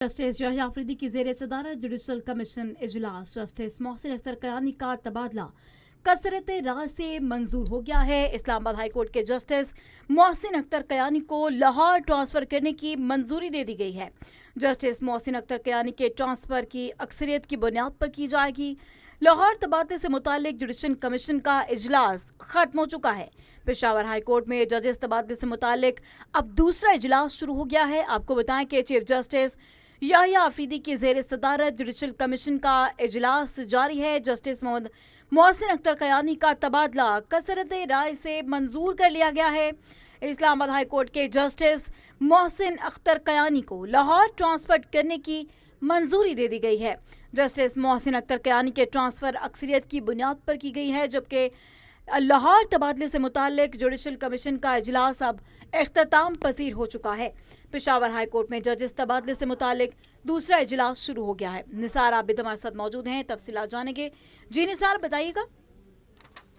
Justice Yahya Afridi की ज़ेर सदारत जुडिशल कमीशन इजलास जस्टिस मोहसिन अख्तर कयानी का तबादला कसरत राय से मंजूर हो गया है। इस्लामाबाद हाई कोर्ट के जस्टिस मोहसिन अख्तर कयानी को लाहौर ट्रांसफर करने की मंजूरी दे दी गई है। जस्टिस मोहसिन अख्तर कयानी के ट्रांसफर की अक्सरियत की बुनियाद पर की जाएगी। लाहौर तबादले से मुतालिक जुडिशल कमीशन का इजलास खत्म हो चुका है। पेशावर हाई कोर्ट में जजेस तबादले से मुतालिक अब दूसरा इजलास शुरू हो गया है। आपको बताएं कि चीफ जस्टिस याह्या अफरीदी की ज़ेर सदारत जुडिशल कमीशन का इजलास जारी है। जस्टिस मोहसिन अख्तर कयानी का तबादला कसरत राय से मंजूर कर लिया गया है। इस्लामाबाद हाई कोर्ट के जस्टिस मोहसिन अख्तर कयानी को लाहौर ट्रांसफर करने की मंजूरी दे दी गई है। जस्टिस मोहसिन अख्तर कयानी के ट्रांसफर अक्सरियत की बुनियाद पर की गई है, जबकि लाहौर तबादले से मुतालिक जुडिशल कमीशन का इजलास अब इख्तिताम पसीर हो चुका है। पेशावर हाई कोर्ट में जजेस तबादले से मुतालिक दूसरा इजलास शुरू हो गया है। निसार आबिद हमारे साथ मौजूद हैं, तफसीलात जानेंगे। जी निसार, बताइएगा।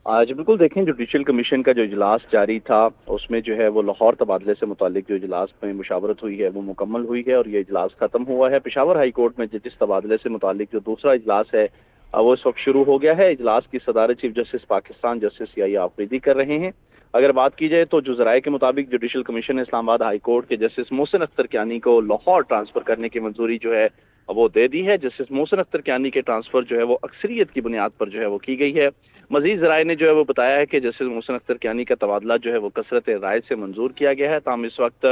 आज बिल्कुल देखें, जुडिशल कमीशन का जो इजलास जारी था उसमें जो है वो लाहौर तबादले से मुतालिक जो इजलास में मुशावरत हुई है वो मुकम्मल हुई है और ये इजलास खत्म हुआ है। पेशावर हाई कोर्ट में जजिस तबादले से मुतालिक जो दूसरा इजलास है वो इस वक्त शुरू हो गया है। इजलास की सदारत chief justice Pakistan justice Yahya Afridi कर रहे हैं। अगर बात की जाए तो जो ज़राए के मुताबिक जुडिशल कमीशन ने इस्लामाबाद हाई कोर्ट के जस्टिस मोहसिन अख्तर कयानी को लाहौर ट्रांसफर करने की मंजूरी जो है वो दे दी है। जस्टिस मोहसिन अख्तर कयानी के ट्रांसफर जो है वो अक्सरियत की बुनियाद पर जो है वो की गई है। मजीद ज़राए ने जो है वो बताया है कि जस्टिस मोहसिन अख्तर कयानी का तबादला जो है वो कसरत राय से मंजूर किया गया है। ताहम इस वक्त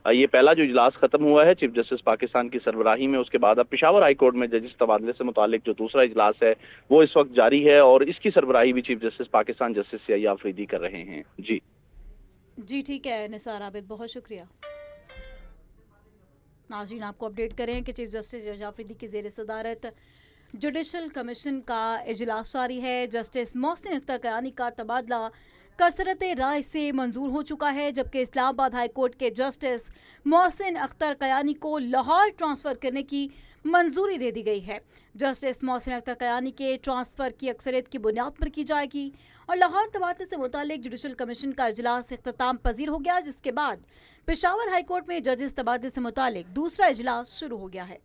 ये पहला जो इजलास खत्म हुआ है चीफ जस्टिस पाकिस्तान की सरबराही में, उसके बाद अब पेशावर हाई कोर्ट में जजिस तबादले से मुतालिक जो दूसरा इजलास है वो इस वक्त जारी है और इसकी सरबराही भी chief justice Pakistan justice Yahya Afridi कर रहे हैं। जी ठीक है निसार आबिद, बहुत शुक्रिया। नाज़रीन, आपको अपडेट करें कि चीफ जस्टिस याह्या अफरीदी की ज़ेर सदारत जुडिशल कमीशन का इजलास जारी है। जस्टिस मोहसिन अख्तर कयानी का तबादला कसरत राय से मंजूर हो चुका है, जबकि इस्लामाबाद हाई कोर्ट के जस्टिस मोहसिन अख्तर कयानी को लाहौर ट्रांसफ़र करने की मंजूरी दे दी गई है। जस्टिस मोहसिन अख्तर कयानी के ट्रांसफ़र की अक्सरियत की बुनियाद पर की जाएगी और लाहौर तबादले से मुतालिक जुडिशल कमीशन का इजलास इख्तिताम पजीर हो गया, जिसके बाद पेशावर हाई कोर्ट में जजेस तबादले से मुतालिक दूसरा इजलास शुरू हो गया है।